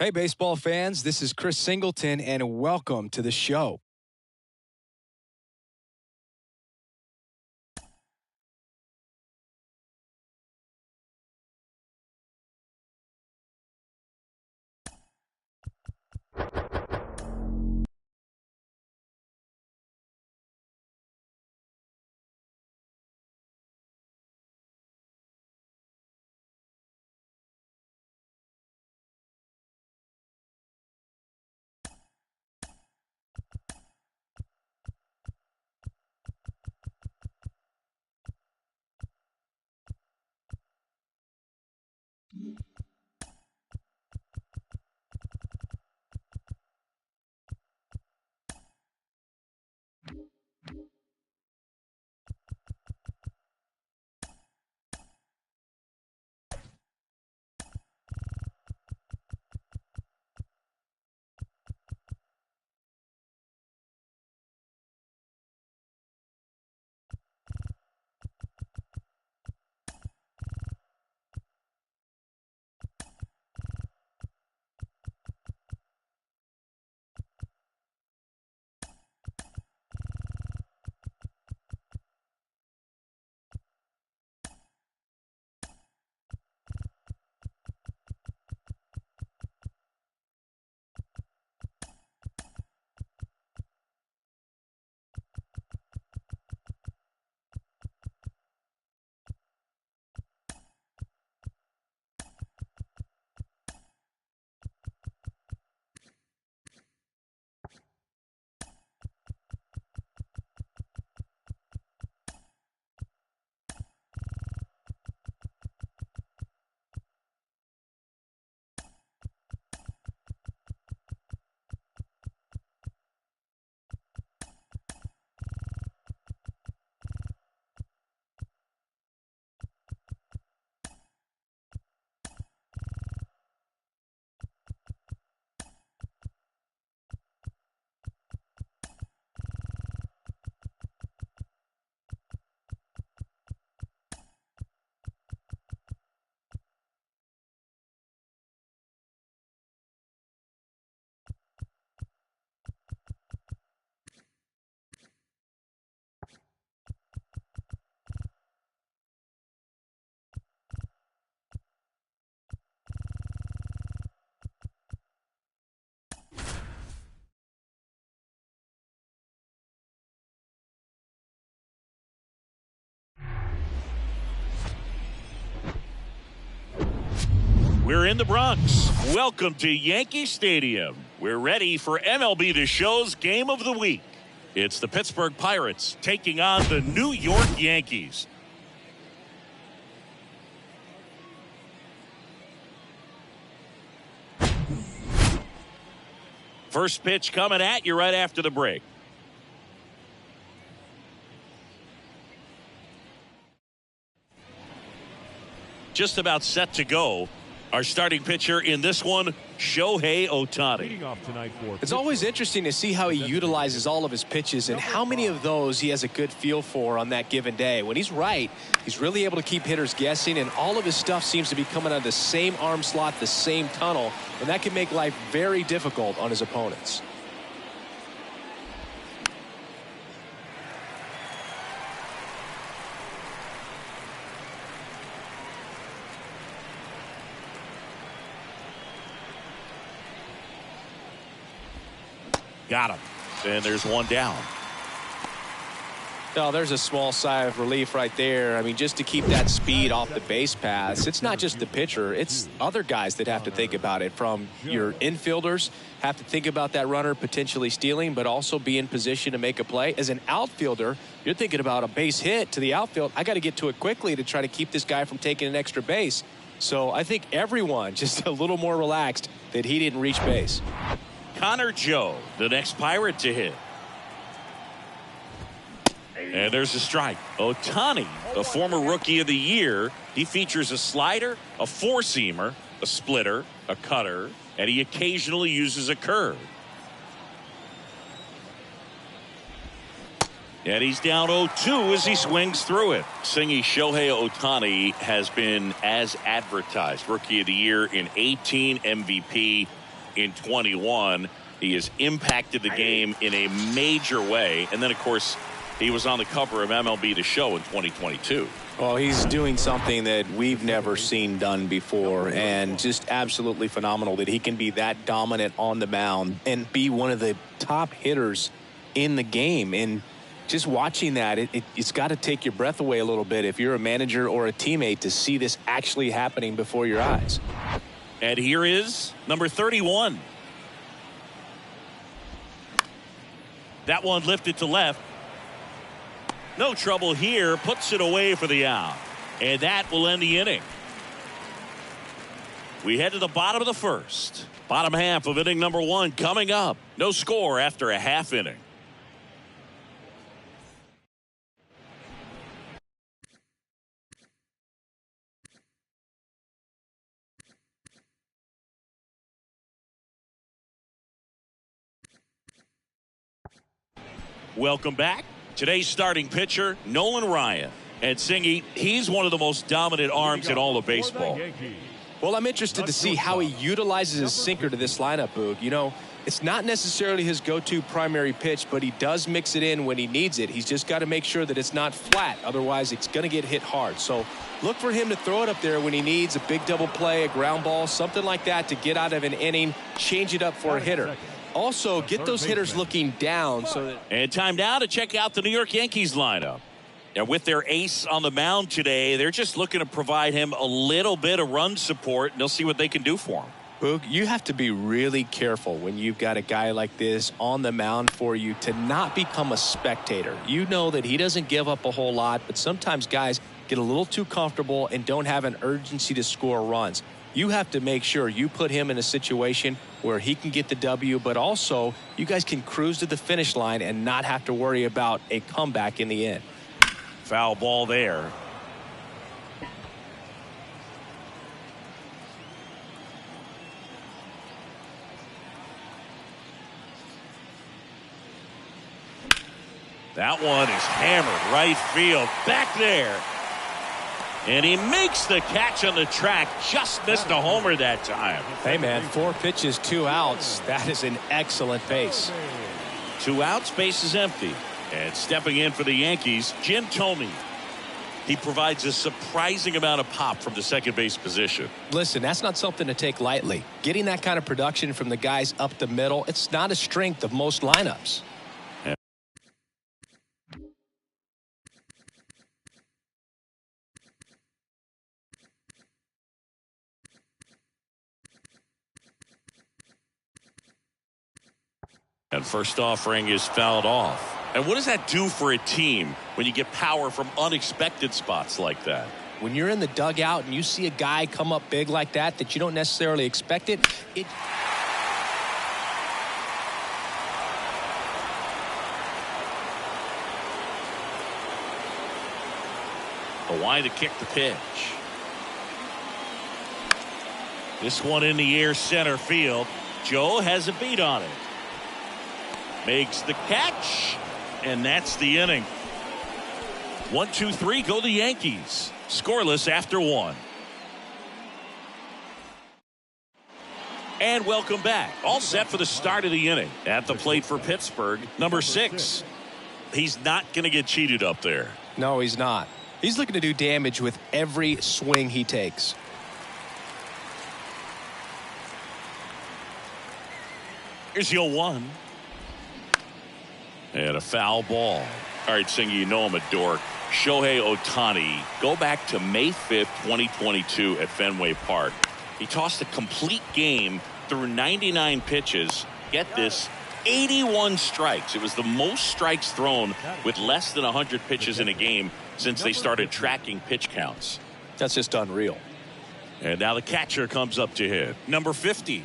Hey, baseball fans, this is Chris Singleton, and welcome to the show. We're in the Bronx. Welcome to Yankee Stadium. We're ready for MLB The Show's Game of the Week. It's the Pittsburgh Pirates taking on the New York Yankees. First pitch coming at you right after the break. Just about set to go. Our starting pitcher in this one, Shohei Ohtani. It's always interesting to see how he utilizes all of his pitches and how many of those he has a good feel for on that given day. When he's right, he's really able to keep hitters guessing, and all of his stuff seems to be coming out of the same arm slot, the same tunnel, and that can make life very difficult on his opponents. Got him. And there's one down. Oh, there's a small sigh of relief right there. I mean, just to keep that speed off the base paths, it's not just the pitcher, it's other guys that have to think about it. From your infielders have to think about that runner potentially stealing, but also be in position to make a play. As an outfielder, you're thinking about a base hit to the outfield. I got to get to it quickly to try to keep this guy from taking an extra base. So I think everyone just a little more relaxed that he didn't reach base. Connor Joe, the next Pirate to hit. And there's a strike. Ohtani, the former Rookie of the Year, he features a slider, a four-seamer, a splitter, a cutter, and he occasionally uses a curve. And he's down 0-2 as he swings through it. Singy, Shohei Ohtani has been as advertised. Rookie of the Year in 18, MVP in 21. He has impacted the game in a major way. And then, of course, he was on the cover of MLB The Show in 2022. Well, he's doing something that we've never seen done before, and just absolutely phenomenal that he can be that dominant on the mound and be one of the top hitters in the game. And just watching that, it's got to take your breath away a little bit if you're a manager or a teammate to see this actually happening before your eyes. And here is number 31. That one lifted to left. No trouble here. Puts it away for the out. And that will end the inning. We head to the bottom of the first. Bottom half of inning number 1 coming up. No score after a half inning. Welcome back. Today's starting pitcher, Nolan Ryan. And Singy, he's one of the most dominant arms in all of baseball. Well, I'm interested to see how he utilizes his sinker to this lineup, Boog. You know, it's not necessarily his go-to primary pitch, but he does mix it in when he needs it. He's just got to make sure that it's not flat. Otherwise, it's going to get hit hard. So look for him to throw it up there when he needs a big double play, a ground ball, something like that to get out of an inning, change it up for a hitter. Also, get those hitters looking down. And time now to check out the New York Yankees lineup. And with their ace on the mound today, they're just looking to provide him a little bit of run support, and they'll see what they can do for him. Boog, you have to be really careful when you've got a guy like this on the mound for you to not become a spectator. You know that he doesn't give up a whole lot, but sometimes guys get a little too comfortable and don't have an urgency to score runs. You have to make sure you put him in a situation where he can get the W, but also you guys can cruise to the finish line and not have to worry about a comeback in the end. Foul ball there. That one is hammered right field. Back there. And he makes the catch on the track. Just missed a homer that time. Hey, man, 4 pitches, 2 outs. That is an excellent pace. 2 outs, base is empty. And stepping in for the Yankees, Jim Thome. He provides a surprising amount of pop from the second base position. Listen, that's not something to take lightly. Getting that kind of production from the guys up the middle, it's not a strength of most lineups. And first offering is fouled off. And what does that do for a team when you get power from unexpected spots like that? When you're in the dugout and you see a guy come up big like that you don't necessarily expect it, Hawaii to kick the pitch. This one in the air center field. Joe has a beat on it. Makes the catch. And that's the inning. 1, 2, 3 go the Yankees. Scoreless after 1. And welcome back. All set for the start of the inning. At the plate for Pittsburgh, number 6. He's not going to get cheated up there. No, he's not. He's looking to do damage with every swing he takes. Here's your 1. And a foul ball. All right, Singy, you know I'm a dork. Shohei Ohtani, go back to May 5th, 2022 at Fenway Park. He tossed a complete game through 99 pitches. Get this, 81 strikes. It was the most strikes thrown with less than 100 pitches in a game since they started tracking pitch counts. That's just unreal. And now the catcher comes up to hit. Number 50.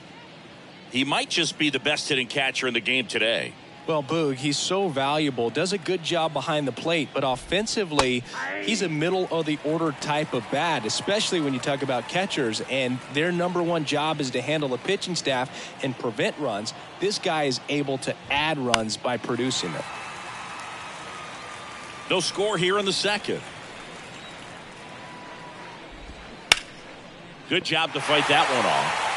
He might just be the best hitting catcher in the game today. Well, Boog, he's so valuable, does a good job behind the plate, but offensively, he's a middle-of-the-order type of bat, especially when you talk about catchers, and their number one job is to handle the pitching staff and prevent runs. This guy is able to add runs by producing them. No score here in the second. Good job to fight that one off.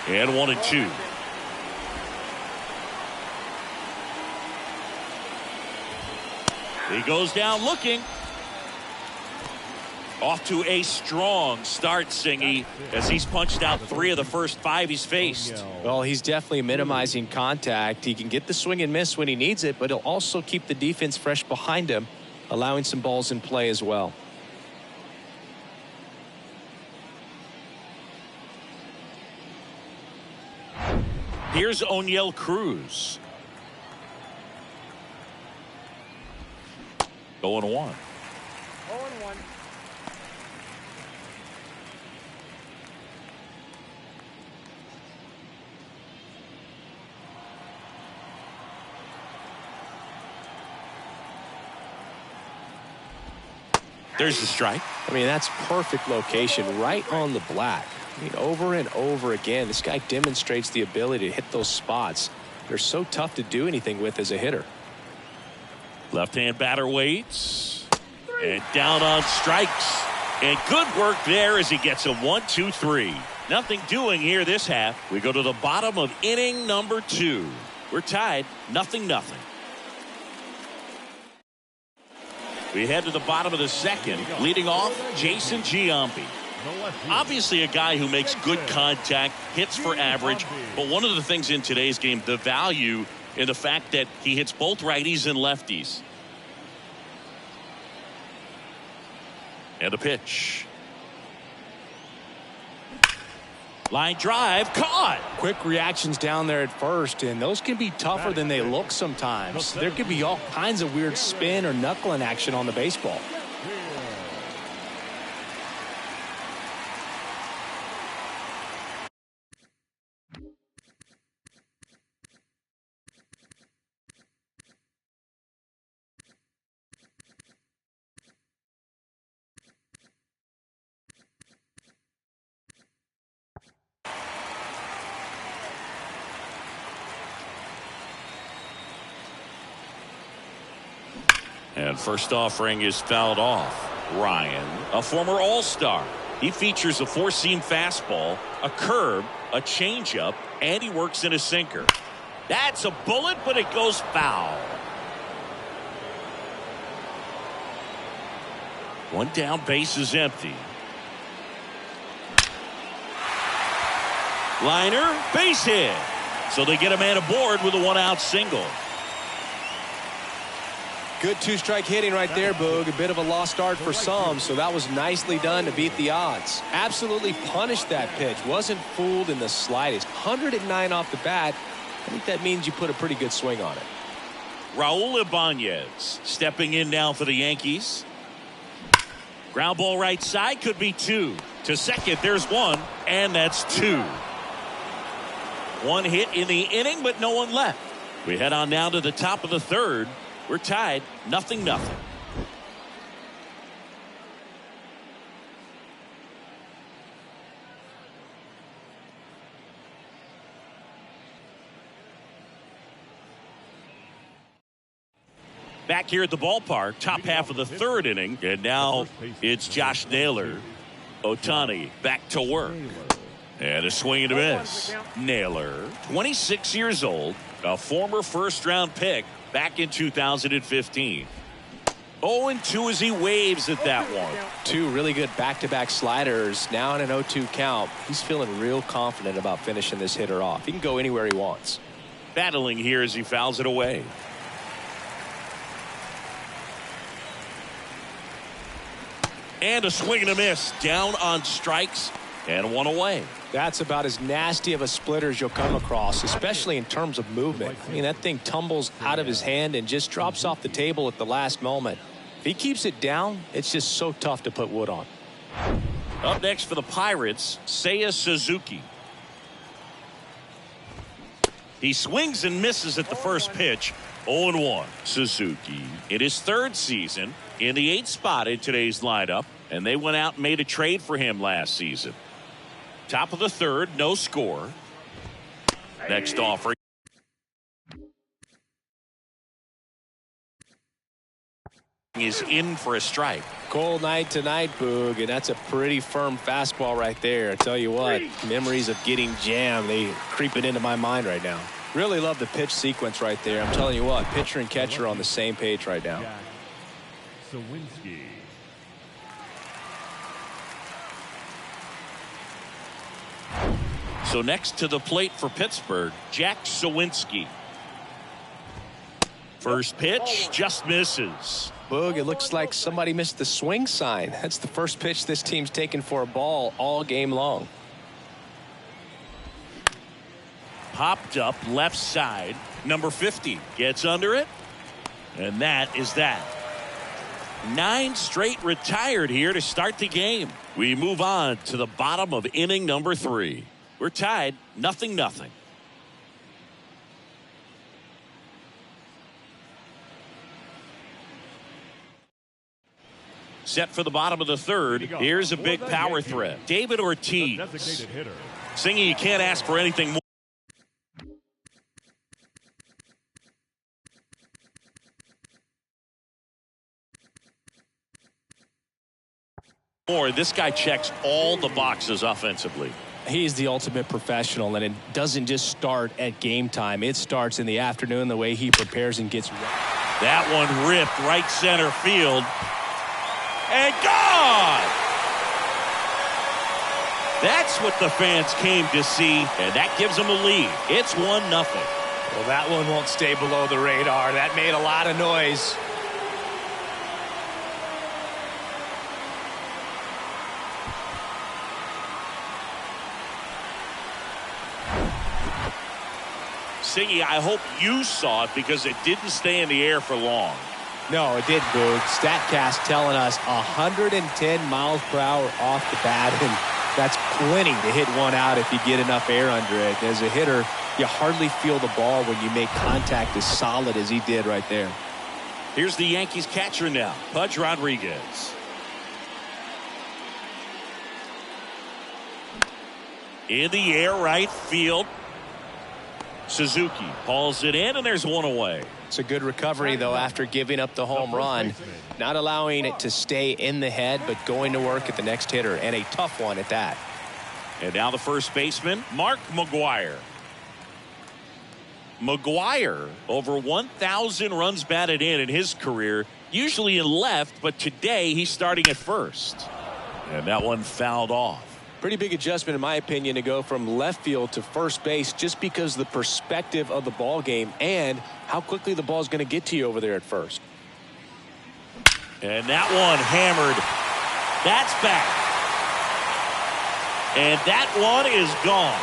And 1-2. He goes down looking. Off to a strong start, Singy, as he's punched out 3 of the first 5 he's faced. Well, he's definitely minimizing contact. He can get the swing and miss when he needs it, but he'll also keep the defense fresh behind him, allowing some balls in play as well. Here's O'Neill Cruz. 0-1. 0-1. There's the strike. I mean, that's perfect location, right on the black. I mean, over and over again, this guy demonstrates the ability to hit those spots. They're so tough to do anything with as a hitter. Left-hand batter waits. And down on strikes. And good work there as he gets a 1-2-3. Nothing doing here this half. We go to the bottom of inning number 2. We're tied 0-0. We head to the bottom of the second. Leading off, Jason Giambi. Obviously a guy who makes good contact, hits for average, but one of the things in today's game, the value in the fact that he hits both righties and lefties. And a pitch. Line drive, caught. Quick reactions down there at first, and those can be tougher than they look sometimes. There could be all kinds of weird spin or knuckling action on the baseball. And first offering is fouled off. Ryan, a former All-Star. He features a 4-seam fastball, a curve, a changeup, and he works in a sinker. That's a bullet, but it goes foul. One down, base is empty. Liner, base hit. So they get a man aboard with a 1-out single. Good 2-strike hitting right there, Boog. A bit of a lost start for some, so that was nicely done to beat the odds. Absolutely punished that pitch. Wasn't fooled in the slightest. 109 off the bat. I think that means you put a pretty good swing on it. Raul Ibanez stepping in now for the Yankees. Ground ball right side, could be 2. To second, there's 1, and that's 2. 1 hit in the inning, but no one left. We head on now to the top of the third. We're tied 0-0. Back here at the ballpark, top half of the third inning, and now it's Josh Naylor. Ohtani back to work. And a swing and a miss. Naylor, 26 years old, a former first-round pick back in 2015. 0-2 as he waves at that one. 2 really good back-to-back sliders. Now in an 0-2 count. He's feeling real confident about finishing this hitter off. He can go anywhere he wants. Battling here as he fouls it away. And a swing and a miss. Down on strikes and 1 away. That's about as nasty of a splitter as you'll come across, especially in terms of movement. I mean, that thing tumbles out of his hand and just drops off the table at the last moment. If he keeps it down, it's just so tough to put wood on. Up next for the Pirates, Seiya Suzuki. He swings and misses at the first pitch. 0-1. Suzuki in his 3rd season in the 8th spot in today's lineup, and they went out and made a trade for him last season. Top of the third, no score. Next offering. is in for a strike. Cold night tonight, Boog, and that's a pretty firm fastball right there. I tell you what, memories of getting jammed, they creeping into my mind right now. Really love the pitch sequence right there. I'm telling you what, pitcher and catcher on the same page right now. So next to the plate for Pittsburgh, Jack Sawinski. First pitch just misses. Boog, it looks like somebody missed the swing sign. That's the first pitch this team's taken for a ball all game long. Popped up left side. Number 50 gets under it. And that is that. 9 straight retired here to start the game. We move on to the bottom of inning number 3. We're tied 0-0. Set for the bottom of the third. Here's a big power threat. David Ortiz. Singing, you can't ask for anything more. This guy checks all the boxes offensively. He's the ultimate professional, and it doesn't just start at game time. It starts in the afternoon, the way he prepares and gets ready. That one ripped right center field. And gone! That's what the fans came to see, and that gives them a lead. It's 1-0. Well, that one won't stay below the radar. That made a lot of noise. Singy, I hope you saw it because it didn't stay in the air for long. No, it didn't, Boog. StatCast telling us 110 miles per hour off the bat, and that's plenty to hit one out if you get enough air under it. As a hitter, you hardly feel the ball when you make contact as solid as he did right there. Here's the Yankees catcher now, Pudge Rodriguez. In the air, right field. Suzuki hauls it in, and there's one away. It's a good recovery, though, after giving up the home run. Not allowing it to stay in the head, but going to work at the next hitter, and a tough one at that. And now the first baseman, Mark McGwire. McGwire, over 1,000 runs batted in his career, usually in left, but today he's starting at first. And that one fouled off. Pretty big adjustment, in my opinion, to go from left field to first base just because of the perspective of the ball game and how quickly the ball is going to get to you over there at first. And that one hammered. That's back. And that one is gone.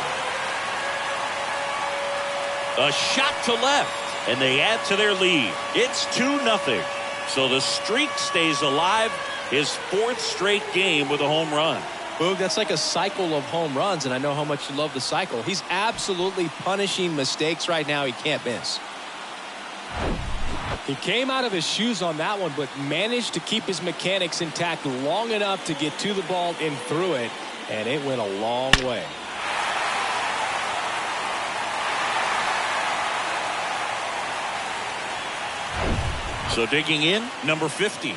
A shot to left, and they add to their lead. It's 2-0. So the streak stays alive. His 4th straight game with a home run. Boog, that's like a cycle of home runs, and I know how much you love the cycle. He's absolutely punishing mistakes right now he can't miss. He came out of his shoes on that one, but managed to keep his mechanics intact long enough to get to the ball and through it, and it went a long way. So digging in, number 50.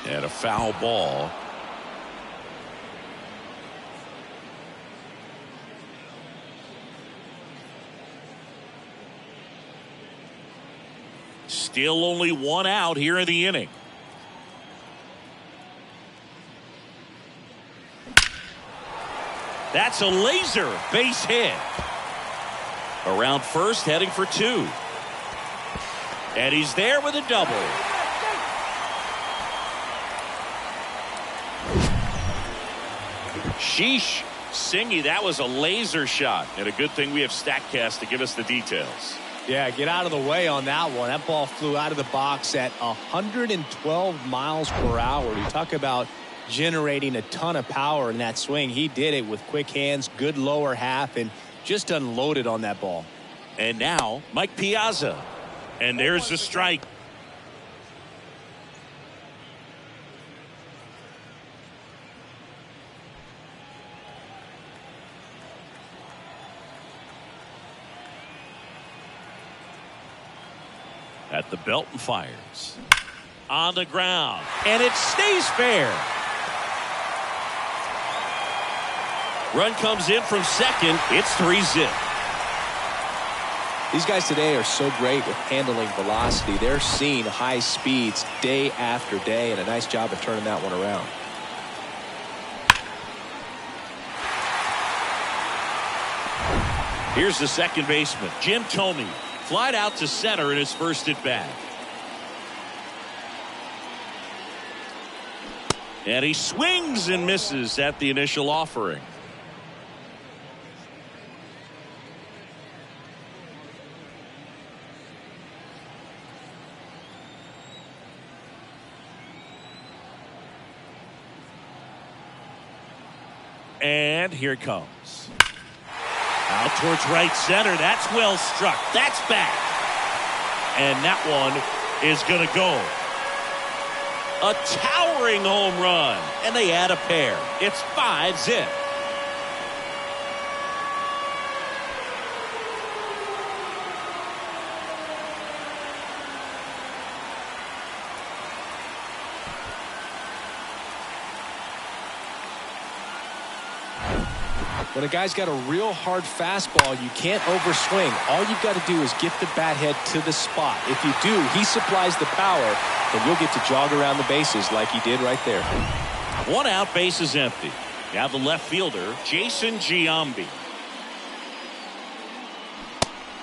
And a foul ball. Still only one out here in the inning. That's a laser base hit. Around first, heading for 2. And he's there with a double. Sheesh. Singy, that was a laser shot. And a good thing we have StatCast to give us the details. Yeah, get out of the way on that one. That ball flew out of the box at 112 miles per hour. You talk about generating a ton of power in that swing. He did it with quick hands, good lower half, and just unloaded on that ball. And now, Mike Piazza. And there's the strike. At the belt and fires. On the ground. And it stays fair. Run comes in from second. It's 3-zip. These guys today are so great with handling velocity. They're seeing high speeds day after day, and a nice job of turning that one around. Here's the second baseman, Jim Thome. Flied out to center in his first at bat. And he swings and misses at the initial offering. And here it comes. Out towards right center. That's well struck. That's back. And that one is going to go. A towering home run. And they add a pair. It's 5-zip. When a guy's got a real hard fastball, you can't overswing. All you've got to do is get the bat head to the spot. If you do, he supplies the power, and you'll get to jog around the bases like he did right there. 1 out, base is empty. Now the left fielder, Jason Giambi.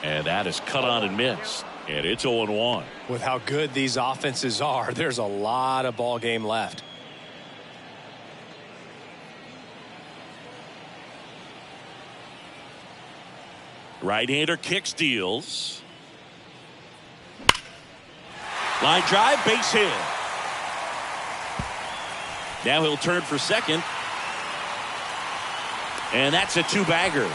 And that is cut on and missed. And it's 0-1. With how good these offenses are, there's a lot of ball game left. Right-hander kick steals. Line drive, base hit. Now he'll turn for second. And that's a 2-bagger.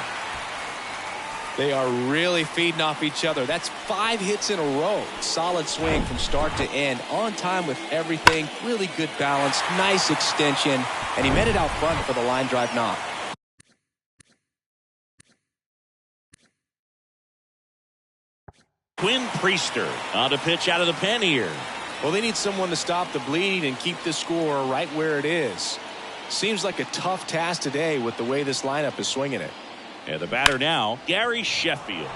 They are really feeding off each other. That's 5 hits in a row. Solid swing from start to end. On time with everything. Really good balance. Nice extension. And he met it out front for the line drive knock. Quinn Priester on a pitch out of the pen here. Well, they need someone to stop the bleed and keep the score right where it is. Seems like a tough task today with the way this lineup is swinging it. And the batter now, Gary Sheffield.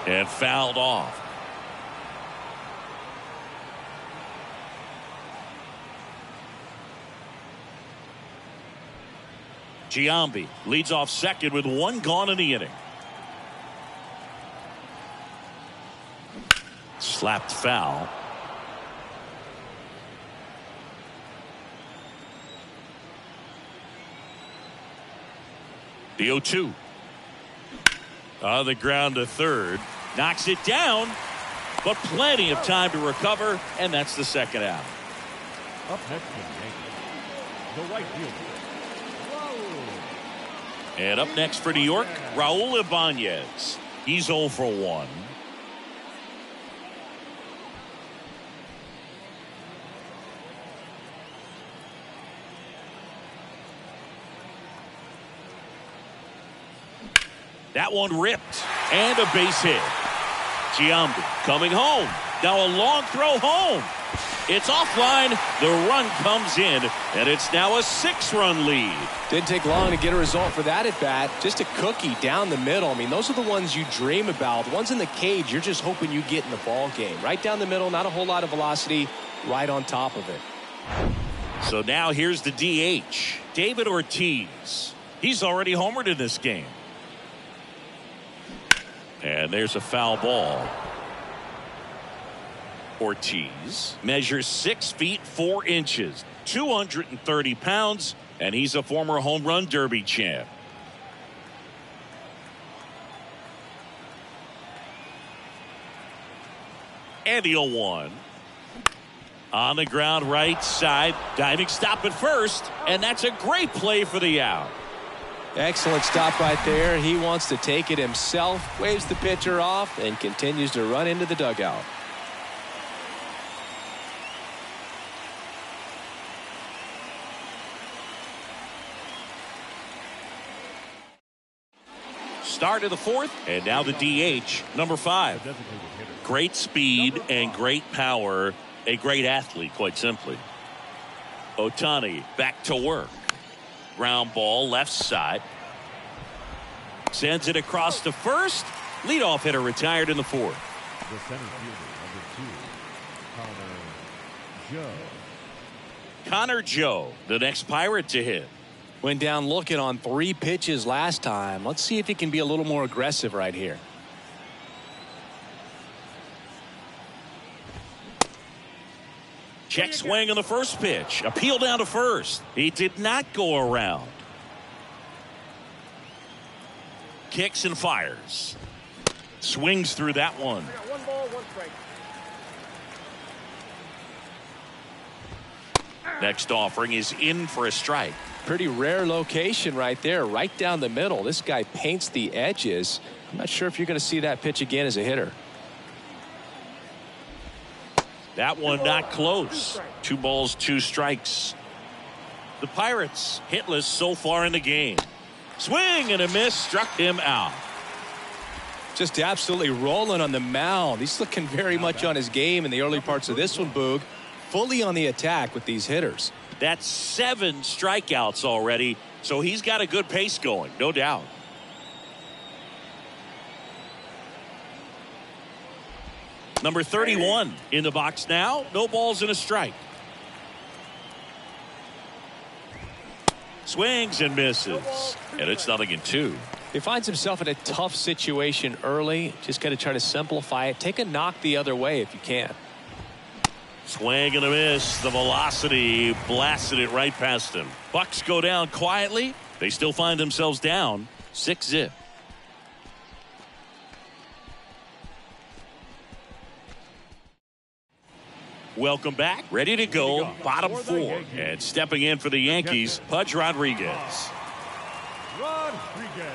And fouled off. Giambi leads off second with 1 gone in the inning. Slapped foul. The 0-2. On the ground to third. Knocks it down. But plenty of time to recover. And that's the second out. Up next for the Yankees, the right fielder. And up next for New York, Raul Ibanez. He's 0 for 1. That one ripped. And a base hit. Giambi coming home. Now a long throw home. It's offline. The run comes in. And it's now a 6-run lead. Didn't take long to get a result for that at bat. Just a cookie down the middle. I mean, those are the ones you dream about. The ones in the cage, you're just hoping you get in the ball game. Right down the middle, not a whole lot of velocity. Right on top of it. So now here's the DH, David Ortiz. He's already homered in this game. And there's a foul ball. Ortiz measures 6 feet 4 inches, 230 pounds, and he's a former home run derby champ. And the 0-1. On the ground right side, diving stop at first, and that's a great play for the out. Excellent stop right there. He wants to take it himself, waves the pitcher off, and continues to run into the dugout. start of the fourth, and now the DH, number 5. Great speed and great power. A great athlete, quite simply. Ohtani back to work. Ground ball left side. Sends it across to first. Leadoff hitter retired in the fourth. The center fielder, number 2, Connor Joe, the next Pirate to hit. Went down looking on 3 pitches last time. Let's see if he can be a little more aggressive right here. Check swing on the first pitch. Appeal down to first. He did not go around. Kicks and fires. Swings through that one. 1 ball, 1 strike. Next offering is in for a strike. Pretty rare location right there, right down the middle. This guy paints the edges. I'm not sure if you're going to see that pitch again as a hitter. That one not close. 2 balls, 2 strikes. The Pirates hitless so far in the game. Swing and a miss, struck him out. Just absolutely rolling on the mound. He's looking very much on his game in the early parts of this one, Boog. Fully on the attack with these hitters. That's 7 strikeouts already, so he's got a good pace going, no doubt. Number 31 in the box now. No balls and a strike. Swings and misses. And it's 0-2. He finds himself in a tough situation early. Just got to try to simplify it. Take a knock the other way if you can. Swing and a miss. The velocity blasted it right past him. Bucks go down quietly. They still find themselves down 6-0. Welcome back. Ready to go. Bottom 4. And stepping in for the Yankees, Pudge Rodriguez.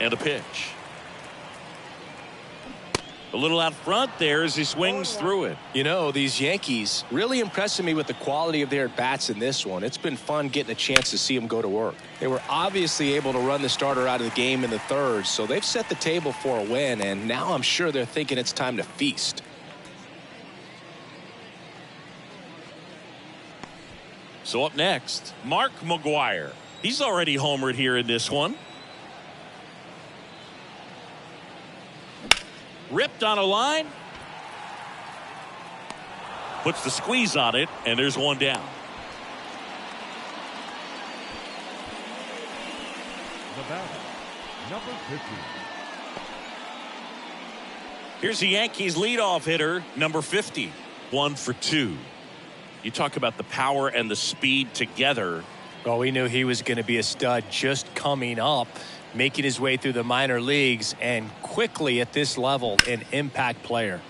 And a pitch. A little out front there as he swings through it. You know, these Yankees really impressing me with the quality of their bats in this one. It's been fun getting a chance to see them go to work. They were obviously able to run the starter out of the game in the third, so they've set the table for a win, and now I'm sure they're thinking it's time to feast. So up next, Mark McGwire. He's already homered here in this one. Ripped on a line. Puts the squeeze on it, and there's one down. The batter, number 50. Here's the Yankees leadoff hitter, number 50. 1 for 2. You talk about the power and the speed together. Well, we knew he was going to be a stud just coming up, making his way through the minor leagues, and quickly at this level, an impact player.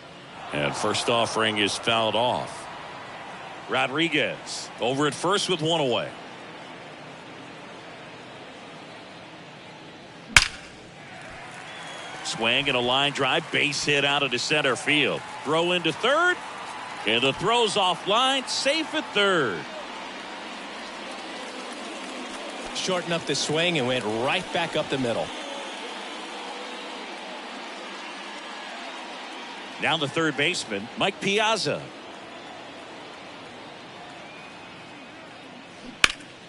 And first offering is fouled off. Rodriguez over at first with 1 away. Swing and a line drive, base hit out of the center field. Throw into third, and the throw's offline, safe at third. Shortened up the swing and went right back up the middle. Now the third baseman, Mike Piazza.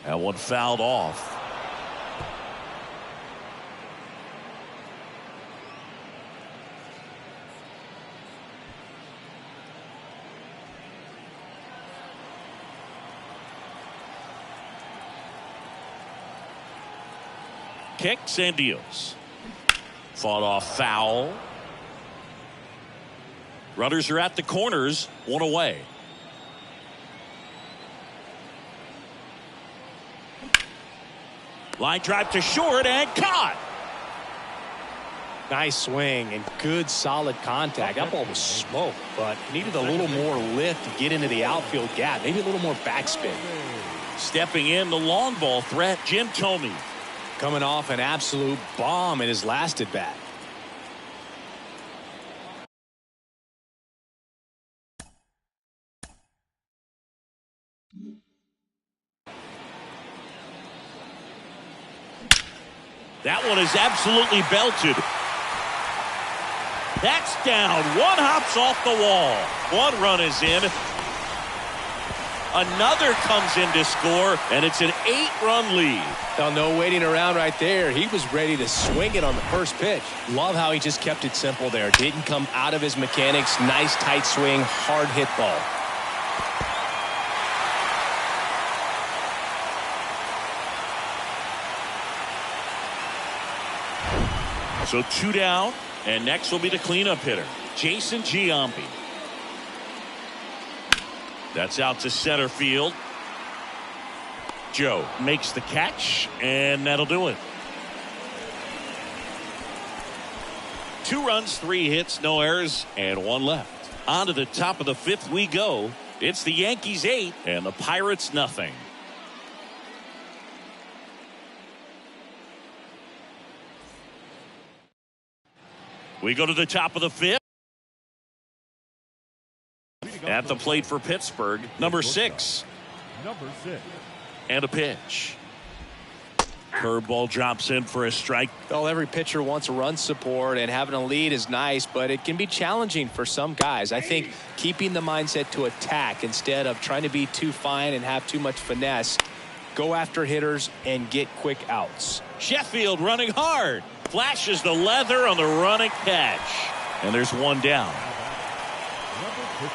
That one fouled off. Kicks and deals. Fought off foul. Runners are at the corners, 1 away. Line drive to short and caught. Nice swing and good solid contact. That ball was smoked, but needed a little more lift to get into the outfield gap. Maybe a little more backspin. Stepping in, the long ball threat, Jim Thome. Coming off an absolute bomb in his last at bat. That one is absolutely belted. That's down. One hops off the wall. One run is in. Another comes in to score, and it's an 8-run lead. Now, no waiting around right there. He was ready to swing it on the first pitch. Love how he just kept it simple there. Didn't come out of his mechanics. Nice tight swing, hard hit ball. So 2 down, and next will be the cleanup hitter, Jason Giambi. That's out to center field. Joe makes the catch, and that'll do it. 2 runs, 3 hits, no errors, and 1 left. On to the top of the 5th we go. It's the Yankees 8 and the Pirates nothing. We go to the top of the 5th. At the plate for Pittsburgh, number 6. Number 6. And a pitch. Curveball drops in for a strike. Well, every pitcher wants a run support, and having a lead is nice, but it can be challenging for some guys. I think keeping the mindset to attack instead of trying to be too fine and have too much finesse. Go after hitters and get quick outs. Sheffield running hard. Flashes the leather on the running catch. And there's 1 down. Number 50.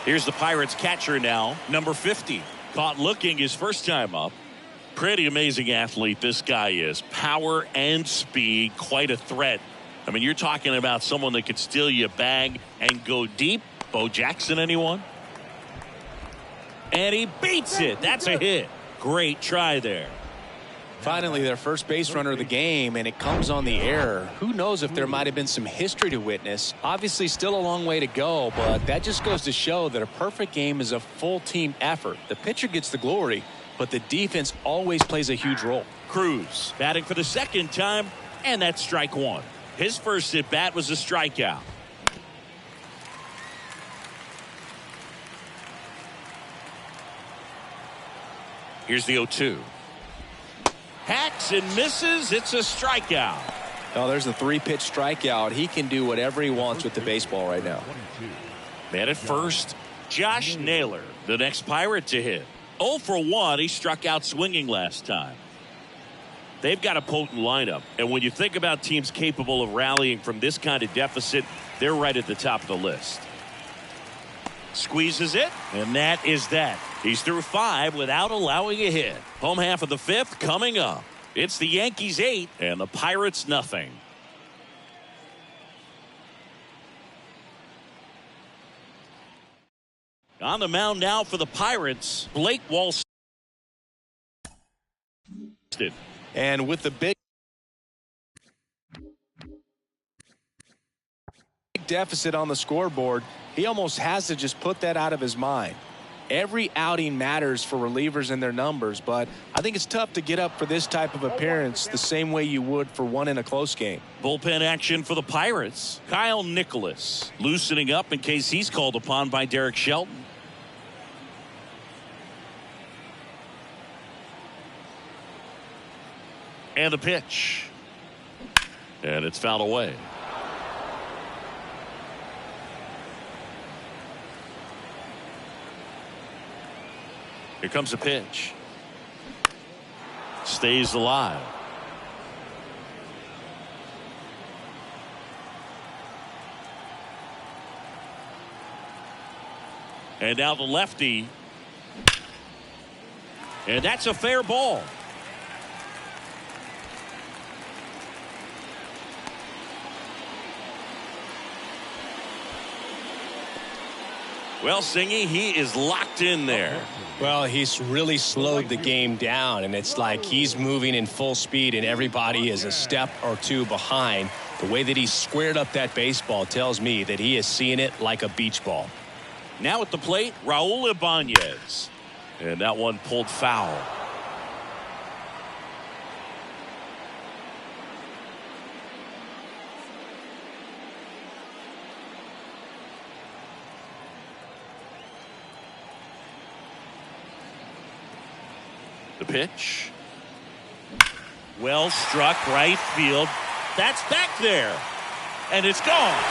Here's the Pirates catcher now, number 50. Caught looking his first time up. Pretty amazing athlete this guy is. Power and speed, quite a threat. I mean, you're talking about someone that could steal you a bag and go deep. Bo Jackson, anyone? And he beats it. That's a hit. Great try there. Finally, their first base runner of the game, and it comes on the air. Who knows if there might have been some history to witness. Obviously, still a long way to go, but that just goes to show that a perfect game is a full team effort. The pitcher gets the glory, but the defense always plays a huge role. Cruz batting for the 2nd time, and that's strike 1. His first at bat was a strikeout. Here's the 0-2. Hacks and misses. It's a strikeout. Oh, there's a 3-pitch strikeout. He can do whatever he wants with the baseball right now. Man at first, Josh Naylor, the next Pirate to hit. 0 for 1. He struck out swinging last time. They've got a potent lineup, and when you think about teams capable of rallying from this kind of deficit, they're right at the top of the list. Squeezes it, and that is that. He's through 5 without allowing a hit. Home half of the 5th coming up. It's the Yankees 8 and the Pirates nothing. On the mound now for the Pirates, Blake Walsh. And with the big deficit on the scoreboard, he almost has to just put that out of his mind. Every outing matters for relievers and their numbers, but I think it's tough to get up for this type of appearance the same way you would for one in a close game. Bullpen action for the Pirates. Kyle Nicholas loosening up in case he's called upon by Derek Shelton. And the pitch. And it's fouled away. Here comes the pitch. Stays alive. And now the lefty. And that's a fair ball. Well, Singy, he is locked in there. Well, he's really slowed the game down, and it's like he's moving in full speed, and everybody is a step or two behind. The way that he squared up that baseball tells me that he is seeing it like a beach ball. Now at the plate, Raul Ibanez. And that one pulled foul. The pitch. Well struck right field. That's back there. And it's gone.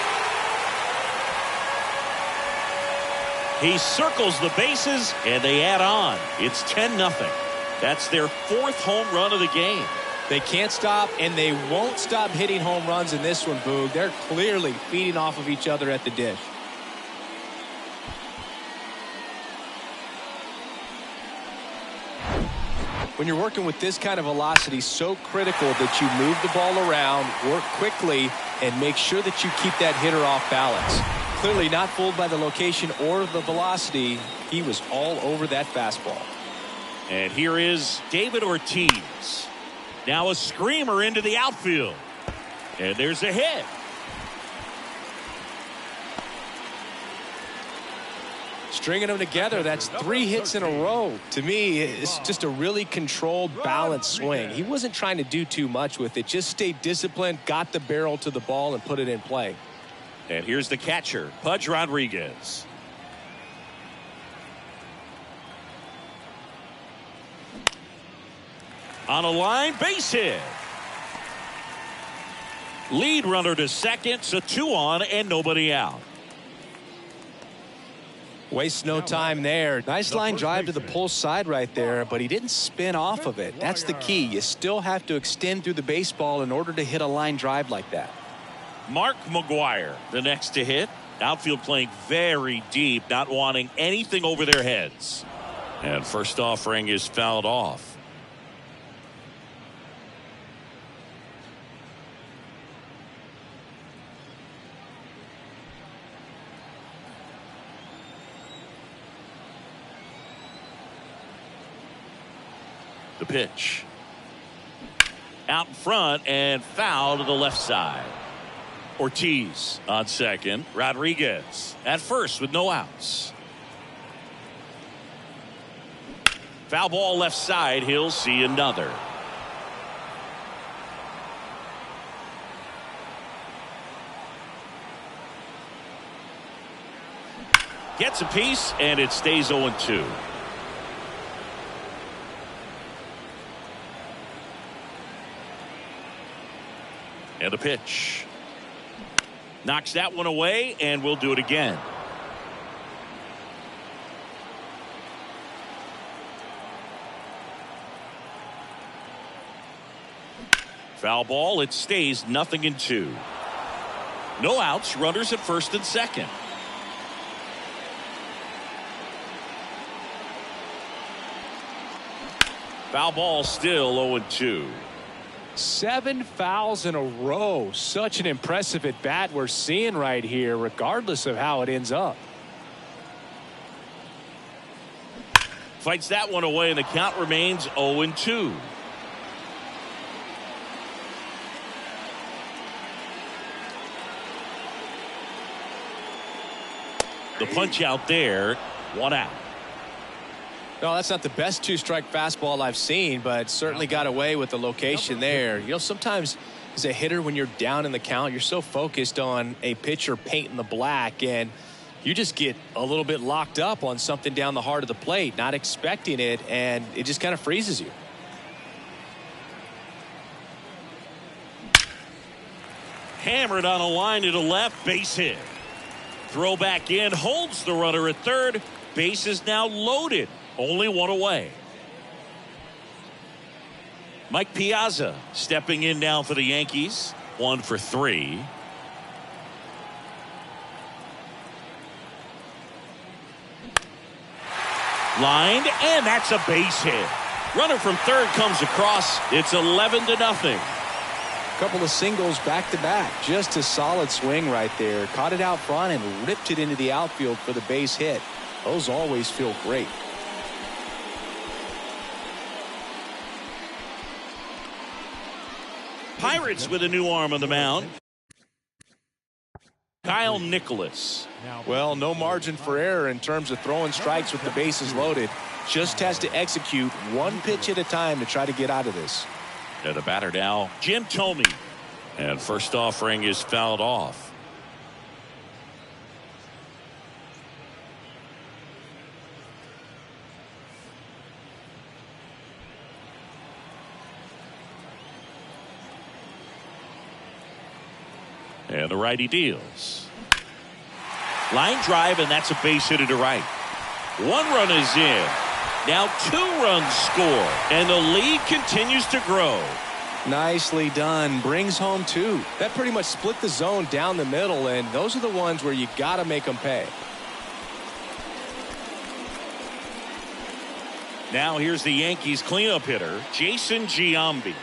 He circles the bases, and they add on. It's 10-0. That's their 4th home run of the game. They can't stop, and they won't stop hitting home runs in this one, Boog. They're clearly feeding off of each other at the dish. When you're working with this kind of velocity, so critical that you move the ball around, work quickly, and make sure that you keep that hitter off balance. Clearly not fooled by the location or the velocity. He was all over that fastball. And here is David Ortiz. Now a screamer into the outfield. And there's a hit. Stringing them together, that's 3 hits in a row. To me, it's just a really controlled, balanced swing. He wasn't trying to do too much with it. Just stayed disciplined, got the barrel to the ball, and put it in play. And here's the catcher, Pudge Rodriguez. On a line, base hit. Lead runner to second, so 2 on and nobody out. Wastes no time there. Nice line drive to the pull side right there, but he didn't spin off of it. That's the key. You still have to extend through the baseball in order to hit a line drive like that. Mark McGuire, the next to hit. Outfield playing very deep, not wanting anything over their heads. And first offering is fouled off. The pitch. Out in front and foul to the left side. Ortiz on second. Rodriguez at first with no outs. Foul ball left side. He'll see another. Gets a piece and it stays 0-2. And the pitch. Knocks that one away, and we'll do it again. Foul ball. It stays 0-2. No outs. Runners at first and second. Foul ball still 0-2. 7 fouls in a row. Such an impressive at bat we're seeing right here, regardless of how it ends up. Fights that one away, and the count remains 0-2. The punch out there, 1 out. No, that's not the best 2-strike fastball I've seen, but certainly got away with the location there. You know, sometimes as a hitter, when you're down in the count, you're so focused on a pitcher painting the black, and you just get a little bit locked up on something down the heart of the plate, not expecting it, and it just kind of freezes you. Hammered on a line to the left, base hit. Throw back in, holds the runner at third. Base is now loaded. Only 1 away. Mike Piazza stepping in now for the Yankees. 1 for 3. Lined, and that's a base hit. Runner from third comes across. It's 11-0. Couple of singles back to back. Just a solid swing right there. Caught it out front and ripped it into the outfield for the base hit. Those always feel great. Pirates with a new arm on the mound. Kyle Nicholas. Well, no margin for error in terms of throwing strikes with the bases loaded. Just has to execute 1 pitch at a time to try to get out of this. And the batter now, Jim Thome. And first offering is fouled off. And the righty deals. Line drive, and that's a base hit to right. 1 run is in. Now 2 runs score, and the lead continues to grow. Nicely done. Brings home 2. That pretty much split the zone down the middle, and those are the ones where you got to make them pay. Now here's the Yankees cleanup hitter, Jason Giambi.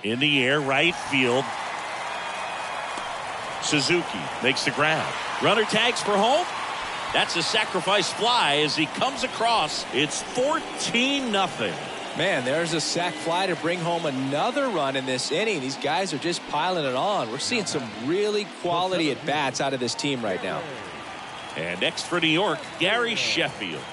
In the air, right field. Suzuki makes the grab. Runner tags for home. That's a sacrifice fly as he comes across. It's 14-0. Man, there's a sac fly to bring home another run in this inning. These guys are just piling it on. We're seeing some really quality at-bats out of this team right now. And next for New York, Gary Sheffield.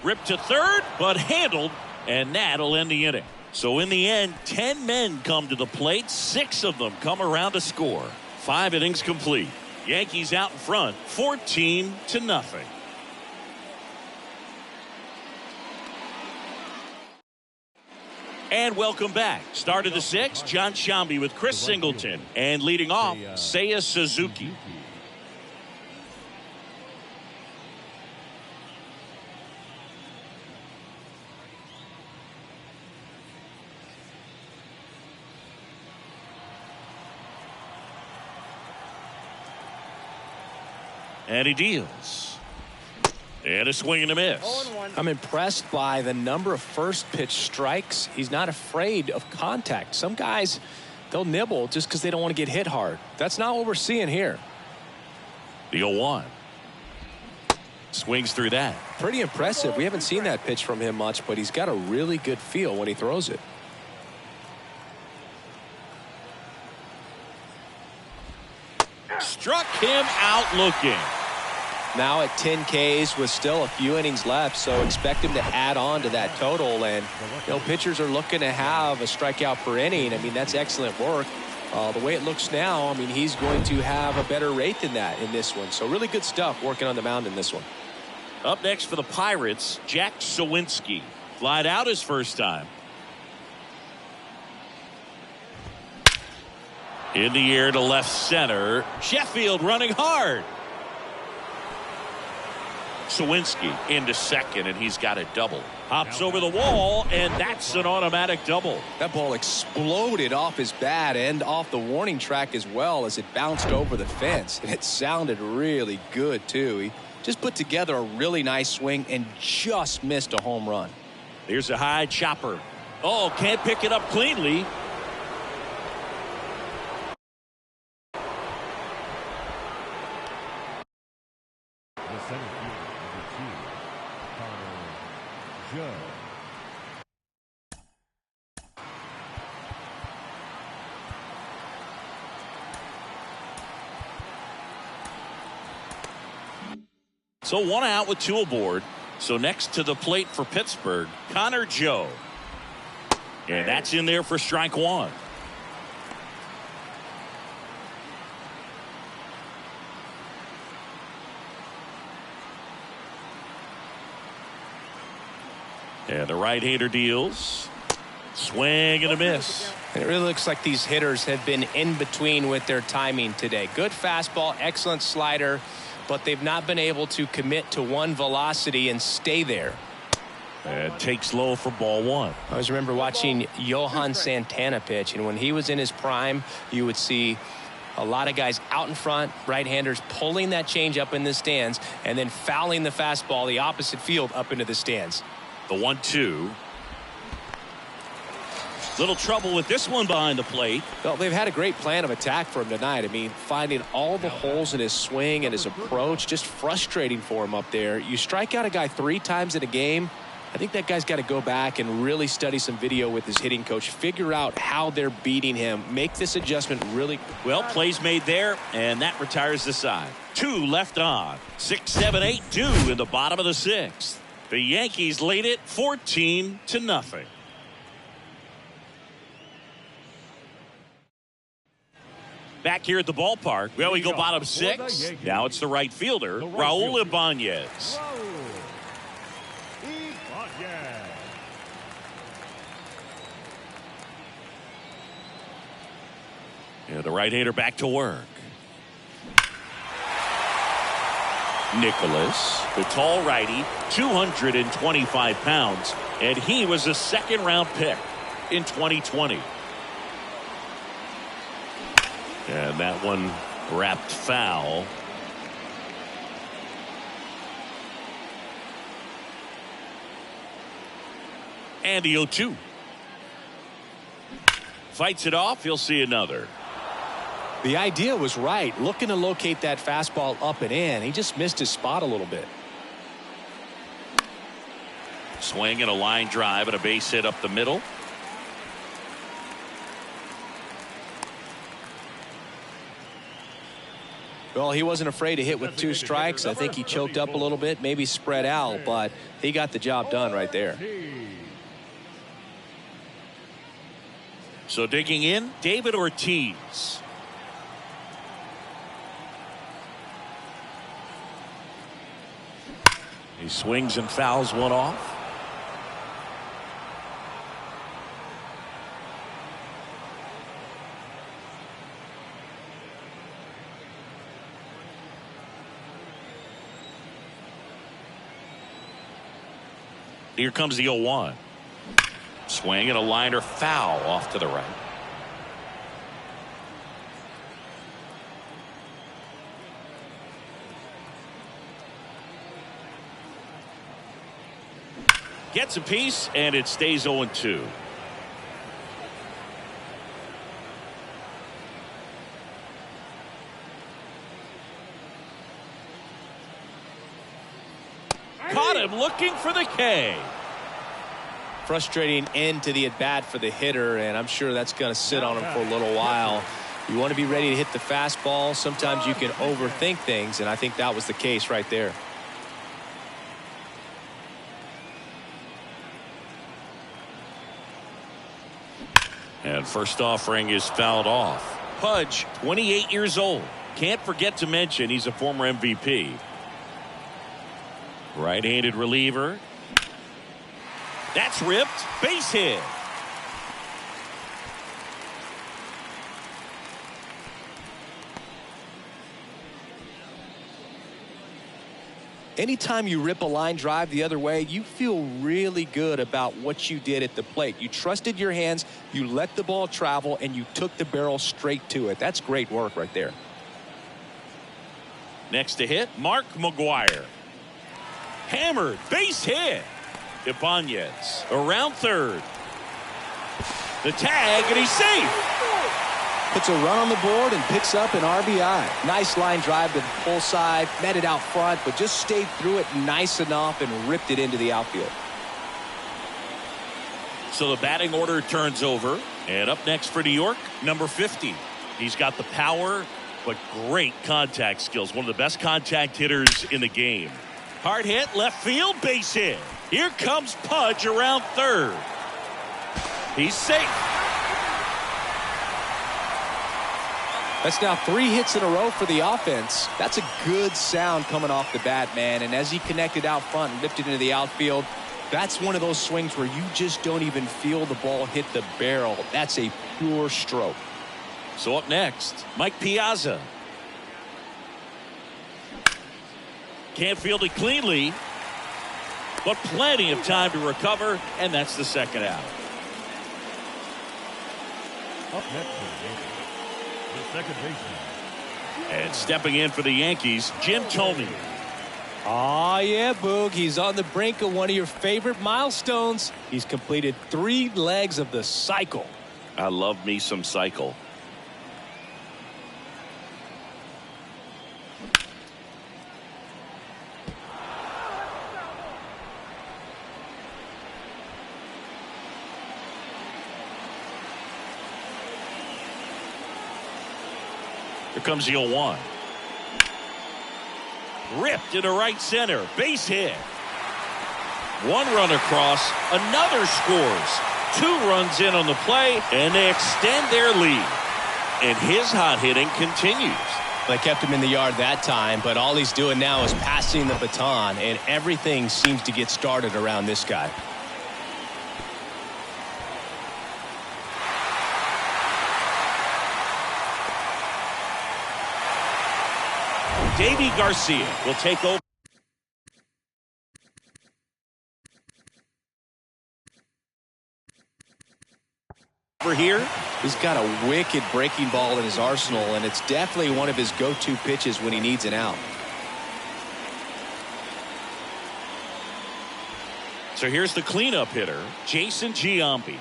Ripped to third, but handled, and that'll end the inning. So in the end, 10 men come to the plate. 6 of them come around to score. 5 innings complete. Yankees out in front, 14-0. And welcome back. Start of the 6th, John Sciambi with Chris Singleton. And leading off, Seiya Suzuki. And he deals. And a swing and a miss. I'm impressed by the number of first pitch strikes. He's not afraid of contact. Some guys, they'll nibble just because they don't want to get hit hard. That's not what we're seeing here. The 0-1. Swings through that. Pretty impressive. We haven't seen that pitch from him much, but he's got a really good feel when he throws it. Struck him out looking. Now at 10 Ks with still a few innings left, so expect him to add on to that total. And, you know, pitchers are looking to have a strikeout per inning. I mean, that's excellent work. The way it looks now, I mean, he's going to have a better rate than that in this one. So really good stuff working on the mound in this one. Up next for the Pirates, Jack Sawinski. Flied out his first time. In the air to left center. Sheffield running hard. Sawinski into second, and he's got a double. Hops over the wall, and that's an automatic double. That ball exploded off his bat and off the warning track as well as it bounced over the fence. And it sounded really good, too. He just put together a really nice swing and just missed a home run. Here's a high chopper. Oh, can't pick it up cleanly. So 1 out with 2 aboard. So next to the plate for Pittsburgh, Connor Joe. And that's in there for strike 1. And the right-hander deals. Swing and a miss. And it really looks like these hitters have been in between with their timing today. Good fastball, excellent slider, but they've not been able to commit to one velocity and stay there. And takes low for ball 1. I always remember watching Johan Santana pitch, and when he was in his prime, you would see a lot of guys out in front, right-handers pulling that change up in the stands and then fouling the fastball the opposite field up into the stands. The 1-2. Little trouble with this one behind the plate. Well, they've had a great plan of attack for him tonight. I mean, finding all the holes in his swing and his approach, just frustrating for him up there. You strike out a guy 3 times in a game, I think that guy's got to go back and really study some video with his hitting coach, figure out how they're beating him, make this adjustment really. Well, plays made there, and that retires the side. 2 left on. 6, 7, 8, 2 in the bottom of the 6th. The Yankees lead it Back here at the ballpark, well, we go bottom 6. Now it's the right fielder, Raul Ibanez. Yeah, the right-hander back to work. Nicholas, the tall righty, 225 pounds, and he was a second-round pick in 2020. And that one wrapped foul. And the 0-2. Fights it off. He'll see another. The idea was right. Looking to locate that fastball up and in. He just missed his spot a little bit. Swing and a line drive and a base hit up the middle. Well, he wasn't afraid to hit with 2 strikes. I think he choked up a little bit, maybe spread out, but he got the job done right there. So digging in, David Ortiz. He swings and fouls one off. Here comes the 0-1. Swing and a liner foul off to the right. Gets a piece and it stays 0-2. Caught him looking for the K. Frustrating end to the at-bat for the hitter, and I'm sure that's going to sit on him for a little while. You want to be ready to hit the fastball. Sometimes you can overthink things, and I think that was the case right there. And first offering is fouled off. Pudge, 28 years old. Can't forget to mention he's a former MVP. Right-handed reliever. That's ripped. Base hit. Anytime you rip a line drive the other way, you feel really good about what you did at the plate. You trusted your hands, you let the ball travel, and you took the barrel straight to it. That's great work right there. Next to hit, Mark McGuire. Hammered, base hit. Ibanez around third. The tag, and he's safe. Puts a run on the board and picks up an RBI. Nice line drive to the pull side, met it out front, but just stayed through it nice enough and ripped it into the outfield. So the batting order turns over, and up next for New York, number 50. He's got the power, but great contact skills. One of the best contact hitters in the game. Hard hit, left field, base hit. Here comes Pudge around third. He's safe. That's now 3 hits in a row for the offense. That's a good sound coming off the bat, man. And as he connected out front and lifted into the outfield, that's one of those swings where you just don't even feel the ball hit the barrel. That's a pure stroke. So up next, Mike Piazza. Can't field it cleanly, but plenty of time to recover, and that's the second out. Up next for the Yankees, the second baseman. And stepping in for the Yankees, Jim Thome. Oh, yeah, Boog. He's on the brink of one of your favorite milestones. He's completed 3 legs of the cycle. I love me some cycle. Here comes the 0-1. Ripped into right center. Base hit. 1 run across. Another scores. 2 runs in on the play, and they extend their lead. And his hot hitting continues. They kept him in the yard that time, but all he's doing now is passing the baton, and everything seems to get started around this guy. Davy Garcia will take over. Here, he's got a wicked breaking ball in his arsenal, and it's definitely one of his go-to pitches when he needs an out. So here's the cleanup hitter, Jason Giambi.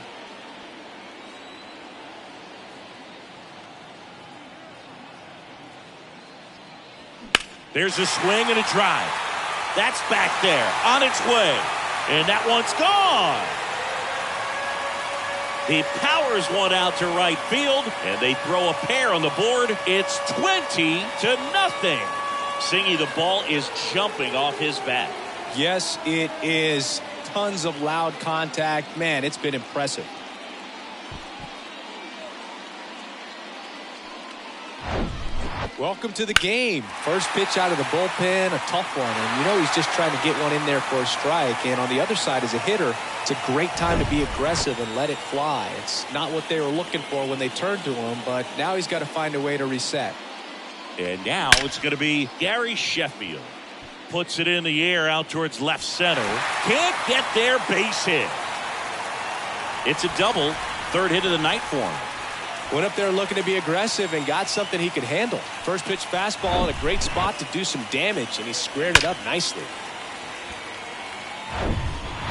There's a swing and a drive. That's back there on its way, and that one's gone. He powers one out to right field, and they throw a pair on the board. It's 20-0. Singy, the ball is jumping off his bat. Yes, it is. Tons of loud contact. Man, it's been impressive. Welcome to the game. First pitch out of the bullpen, a tough one. And you know he's just trying to get one in there for a strike. And on the other side, as a hitter, it's a great time to be aggressive and let it fly. It's not what they were looking for when they turned to him, but now he's got to find a way to reset. And now it's going to be Gary Sheffield. Puts it in the air out towards left center. Can't get there, base hit. It's a double. Third hit of the night for him. Went up there looking to be aggressive and got something he could handle. First pitch fastball in a great spot to do some damage, and he squared it up nicely.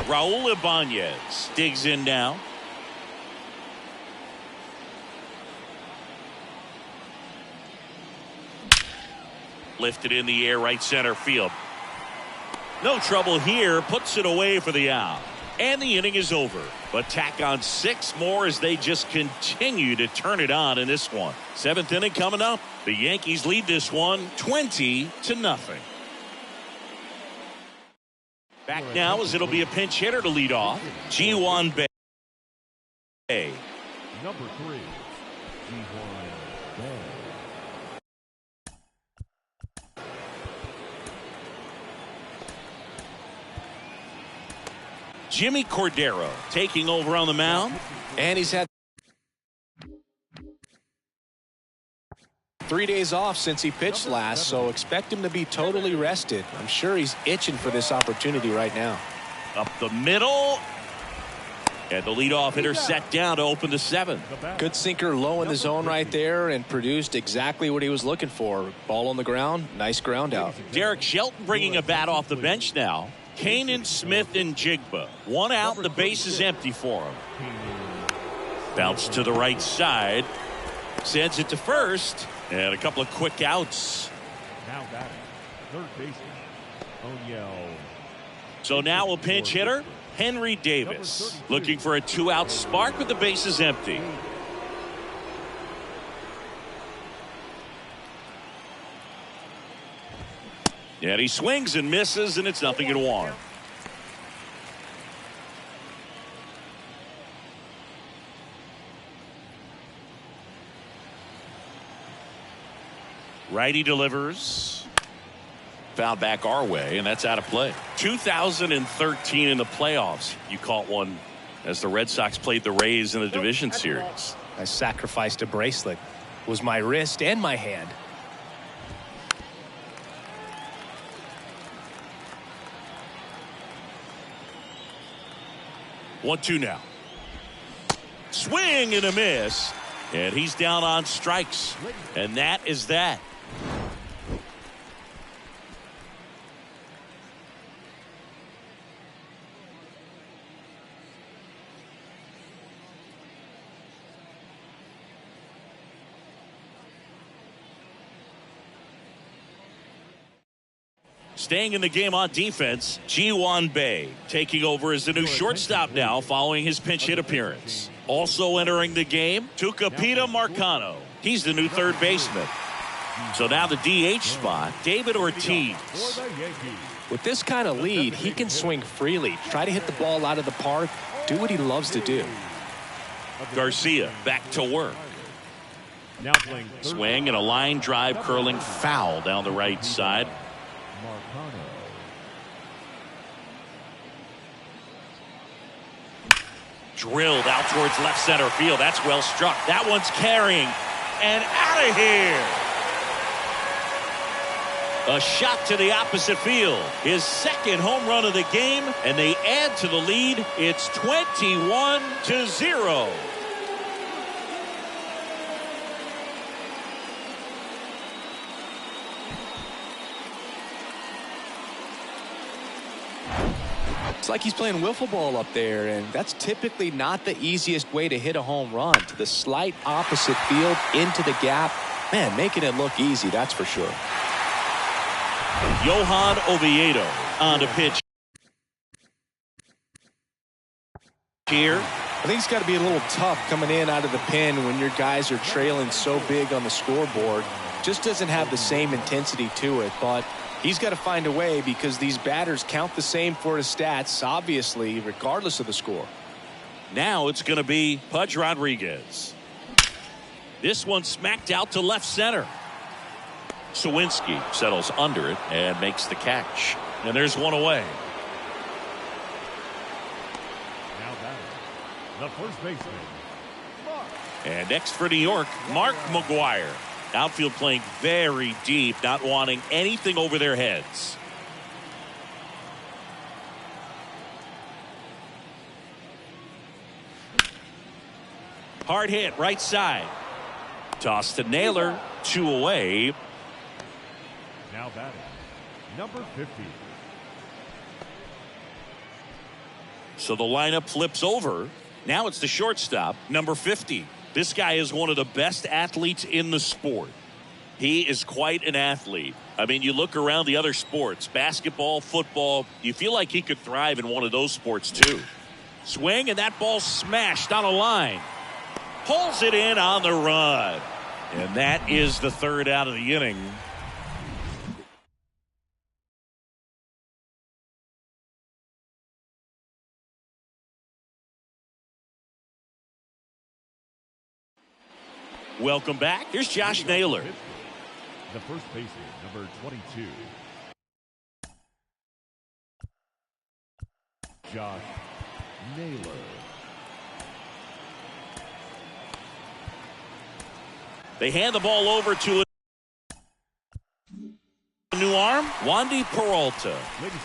Raul Ibanez digs in now. Lifted in the air, right center field. No trouble here, puts it away for the out. And the inning is over. But tack on 6 more as they just continue to turn it on in this one. 7th inning coming up. The Yankees lead this one 20-0. Back now as it'll be a pinch hitter to lead off. Ji-Hwan Bae. Number 3, Ji-Hwan Bae. Jimmy Cordero taking over on the mound. And he's had 3 days off since he pitched last, so expect him to be totally rested. I'm sure he's itching for this opportunity right now. Up the middle. And the leadoff hitter set down to open the 7th. Good sinker low in the zone right there and produced exactly what he was looking for. Ball on the ground, nice ground out. Derek Shelton bringing a bat off the bench now. Kanan Smith and Jigba. One out, the base is empty for him. Bounce to the right side. Sends it to first. And a couple of quick outs. Now batting, third baseman, Onyel. So now a pinch hitter, Henry Davis. Looking for a 2-out spark with the bases empty. And he swings and misses, and it's 0-1. Righty delivers. Foul back our way, and that's out of play. 2013 in the playoffs. You caught one as the Red Sox played the Rays in the division series. I sacrificed a bracelet. It was my wrist and my hand. 1-2 now. Swing and a miss. And he's down on strikes. And that is that. Staying in the game on defense, Ji-Hwan Bae taking over as the new shortstop now following his pinch hit appearance. Also entering the game, Tucupita Marcano. He's the new third baseman. So now the DH spot, David Ortiz. With this kind of lead, he can swing freely, try to hit the ball out of the park, do what he loves to do. Garcia back to work. Now playing third. Swing and a line drive curling foul down the right side. Marcano. Drilled out towards left center field. That's well struck. That one's carrying. And out of here. A shot to the opposite field. His second home run of the game, and they add to the lead. It's 21-0. It's like he's playing wiffle ball up there, and that's typically not the easiest way to hit a home run. To the slight opposite field, into the gap. Man, making it look easy, that's for sure. Johan Oviedo on the pitch here. I think it's got to be a little tough coming in out of the pen when your guys are trailing so big on the scoreboard. Just doesn't have the same intensity to it, but he's got to find a way because these batters count the same for his stats, obviously, regardless of the score. Now it's going to be Pudge Rodriguez. This one smacked out to left center. Sawinski settles under it and makes the catch. And there's one away. Now batting, the first baseman. And next for New York, Mark McGwire. Outfield playing very deep, not wanting anything over their heads. Hard hit, right side. Toss to Naylor, 2 away. Now batting, number 50. So the lineup flips over. Now it's the shortstop, number 50. This guy is one of the best athletes in the sport. He is quite an athlete. I mean, you look around the other sports, basketball, football, you feel like he could thrive in one of those sports too. Swing, and that ball smashed on a line. Pulls it in on the run. And that is the third out of the inning. Welcome back. Here's Josh Naylor. The first baseman, number 22. Josh Naylor. They hand the ball over to a new arm, Wandy Peralta.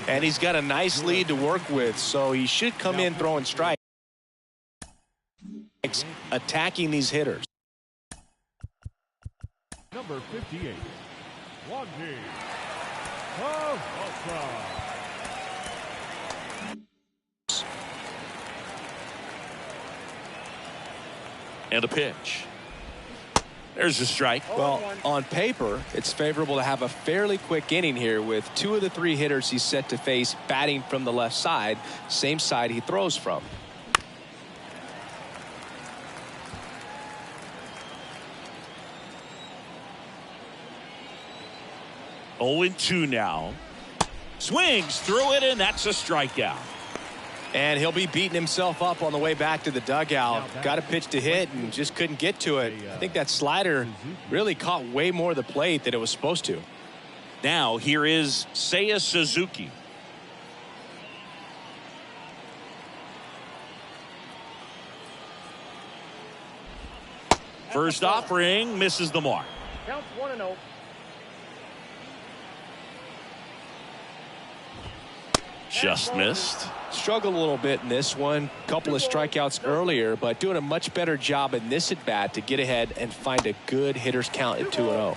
And he's got a nice lead to work with, so he should come in throwing strikes, attacking these hitters. Number 58, Wandy Peralta. And a pitch. There's a strike. Well, on paper, it's favorable to have a fairly quick inning here with 2 of the 3 hitters he's set to face batting from the left side, same side he throws from. Oh, 0-2 now. Swings through it, and that's a strikeout. And he'll be beating himself up on the way back to the dugout. Got a pitch to hit and just couldn't get to it. I think that slider really caught way more of the plate than it was supposed to. Now here is Seiya Suzuki. First offering misses the mark. Counts 1-0. Just missed. Struggled a little bit in this one. Couple of strikeouts earlier, but doing a much better job in this at bat to get ahead and find a good hitter's count at 2-0.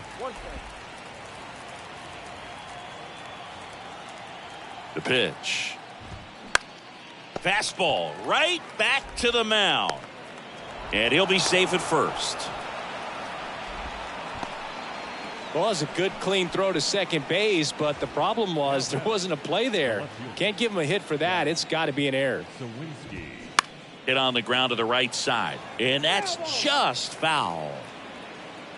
The pitch. Fastball right back to the mound. And he'll be safe at first. Well, it was a good clean throw to second base, but the problem was there wasn't a play there. Can't give him a hit for that. It's got to be an error. Sawinski. Hit on the ground to the right side. And that's just foul.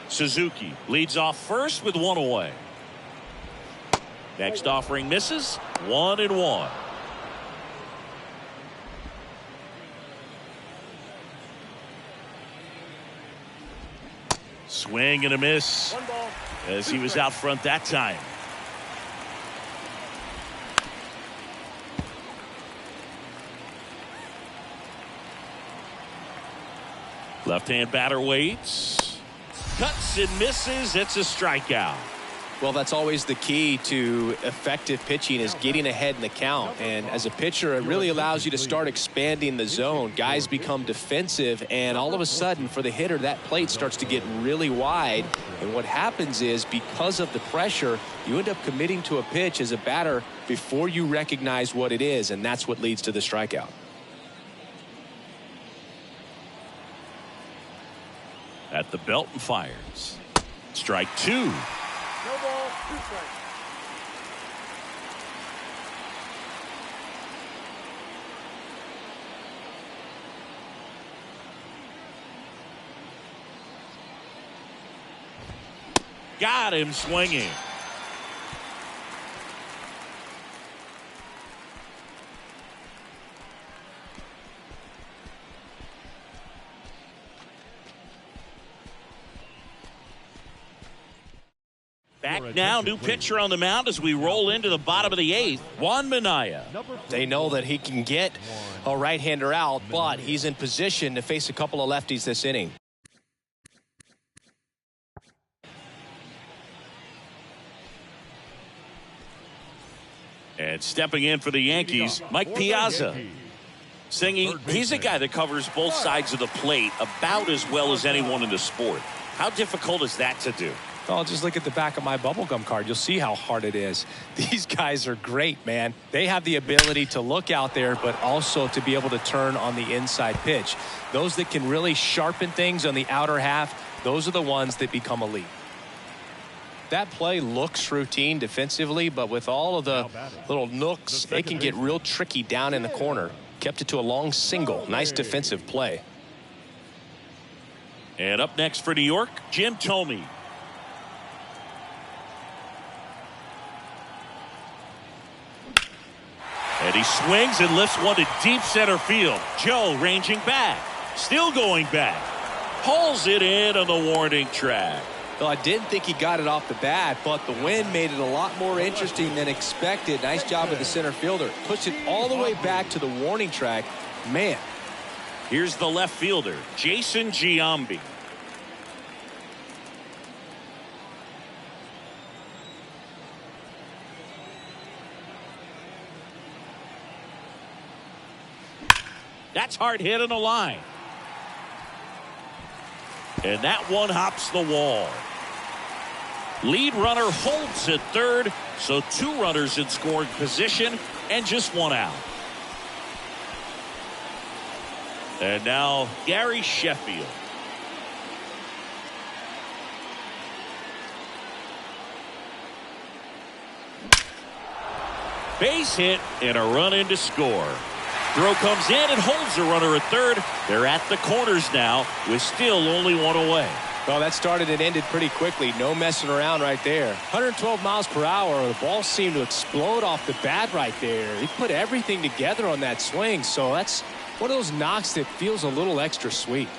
Suzuki leads off first with 1 away. Next offering misses. 1-1. Swing and a miss as he was out front that time. Left-hand batter waits. Cuts and misses. It's a strikeout. Well, that's always the key to effective pitching, is getting ahead in the count. And as a pitcher, it really allows you to start expanding the zone. Guys become defensive, and all of a sudden, for the hitter, that plate starts to get really wide. And what happens is, because of the pressure, you end up committing to a pitch as a batter before you recognize what it is, and that's what leads to the strikeout. At the belt and fires. Strike two. No ball, 2 strikes. Got him swinging. Back now, new pitcher on the mound as we roll into the bottom of the 8th. Juan Minaya. They know that he can get a right-hander out, but he's in position to face a couple of lefties this inning. And stepping in for the Yankees, Mike Piazza. Singing, he's a guy that covers both sides of the plate about as well as anyone in the sport. How difficult is that to do? Oh, just look at the back of my bubblegum card. You'll see how hard it is. These guys are great, man. They have the ability to look out there, but also to be able to turn on the inside pitch. Those that can really sharpen things on the outer half, those are the ones that become elite. That play looks routine defensively, but with all of the little nooks, it can get real tricky down in the corner. Kept it to a long single. Nice defensive play. And up next for New York, Jim Thome. And he swings and lifts one to deep center field. Joe ranging back. Still going back. Pulls it in on the warning track. Well, I didn't think he got it off the bat, but the wind made it a lot more interesting than expected. Nice job of the center fielder. Pushed it all the way back to the warning track. Man. Here's the left fielder, Jason Giambi. That's hard hit on the line. And that one hops the wall. Lead runner holds at third, so 2 runners in scoring position and just 1 out. And now Gary Sheffield. Base hit and a run in to score. Throw comes in and holds the runner at third. They're at the corners now with still only 1 away. Well, that started and ended pretty quickly. No messing around right there. 112 miles per hour. The ball seemed to explode off the bat right there. He put everything together on that swing. So that's one of those knocks that feels a little extra sweet.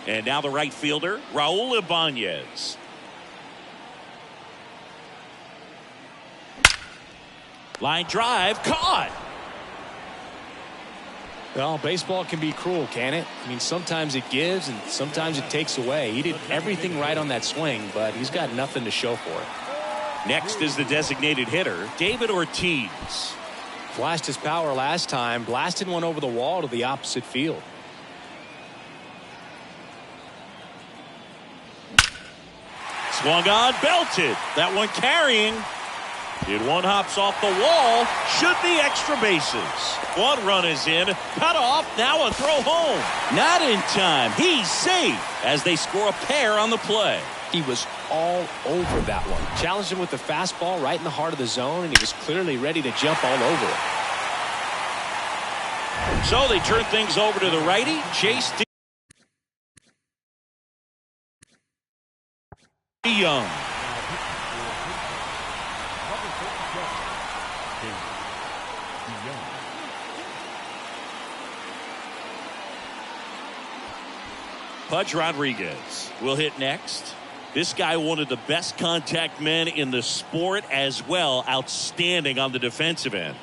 And now the right fielder, Raul Ibanez. Line drive, caught. Well, baseball can be cruel, can it? I mean, sometimes it gives and sometimes it takes away. He did everything right on that swing, but he's got nothing to show for it. Next is the designated hitter, David Ortiz. Flashed his power last time, blasted one over the wall to the opposite field. Swung on, belted. That one carrying. And one hops off the wall. Should be extra bases. 1 run is in. Cut off. Now a throw home. Not in time. He's safe as they score a pair on the play. He was all over that one. Challenged him with the fastball right in the heart of the zone, and he was clearly ready to jump all over it. So they turn things over to the righty, Chase Young. Pudge Rodriguez will hit next. This guy, one of the best contact men in the sport as well. Outstanding on the defensive end.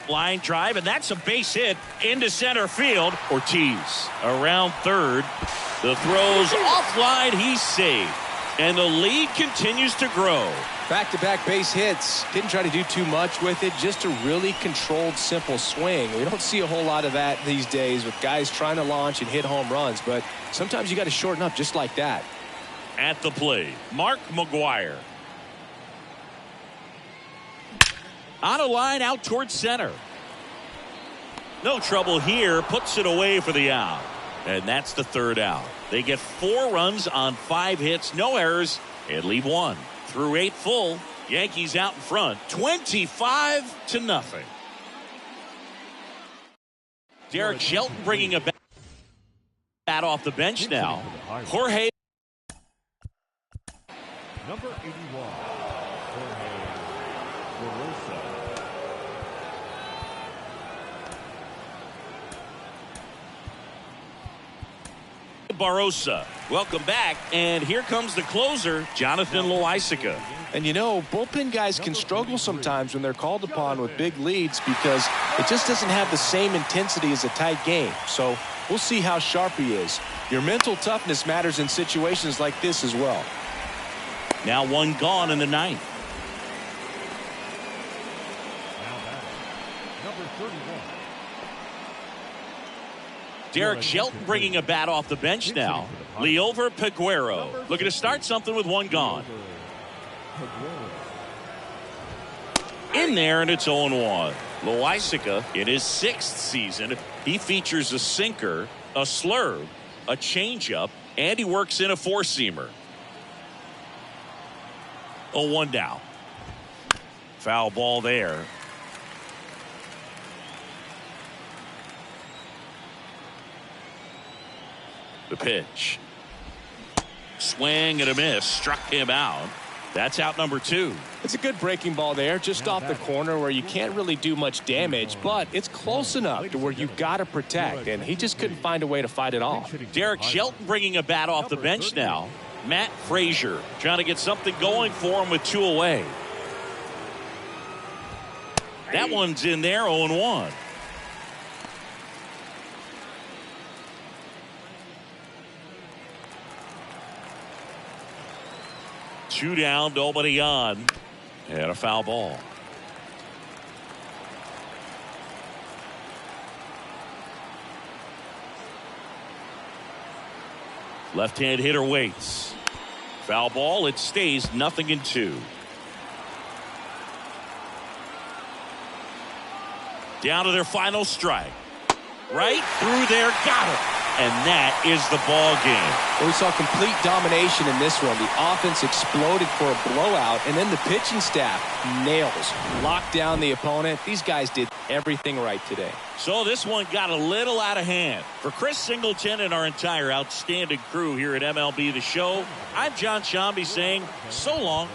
Line drive, and that's a base hit into center field. Ortiz around third. The throw's offline. He's safe. And the lead continues to grow. Back-to-back base hits. Didn't try to do too much with it. Just a really controlled, simple swing. We don't see a whole lot of that these days with guys trying to launch and hit home runs. But sometimes you got to shorten up just like that. At the plate, Mark McGwire. On a line out towards center. No trouble here. Puts it away for the out. And that's the third out. They get 4 runs on 5 hits, no errors, and leave 1. Through 8 full, Yankees out in front, 25-0. Derek Shelton bringing a bat off the bench now. Jorge. Number 81, Jorge Barosa. Barosa, welcome back, and here comes the closer, Jonathan Loaisiga. And you know, bullpen guys can struggle sometimes when they're called upon with big leads because it just doesn't have the same intensity as a tight game. So we'll see how sharp he is. Your mental toughness matters in situations like this as well. Now 1 gone in the 9th. Now batting, number 31. Derek Shelton bringing a bat off the bench now. Liover Peguero looking to start something with 1 gone. In there, and it's 0-1. Loaisiga in his 6th season. He features a sinker, a slurve, a changeup, and he works in a 4-seamer. 0-1 now. Foul ball there. The pitch. Swing and a miss. Struck him out. That's out number 2. It's a good breaking ball there, just off the corner where you can't really do much damage, but it's close enough to where you've got to protect, and he just couldn't find a way to fight it off. Derek Shelton bringing a bat off the bench now. Matt Frazier trying to get something going for him with 2 away. That one's in there, 0-1. Two down, nobody on, and a foul ball. Left-hand hitter waits. Foul ball. It stays 0-2. Down to their final strike. Right through there, got it. And that is the ball game. Well, we saw complete domination in this one. The offense exploded for a blowout, and then the pitching staff nails, locked down the opponent. These guys did everything right today. So this one got a little out of hand. For Chris Singleton and our entire outstanding crew here at MLB The Show, I'm John Shambi saying so long.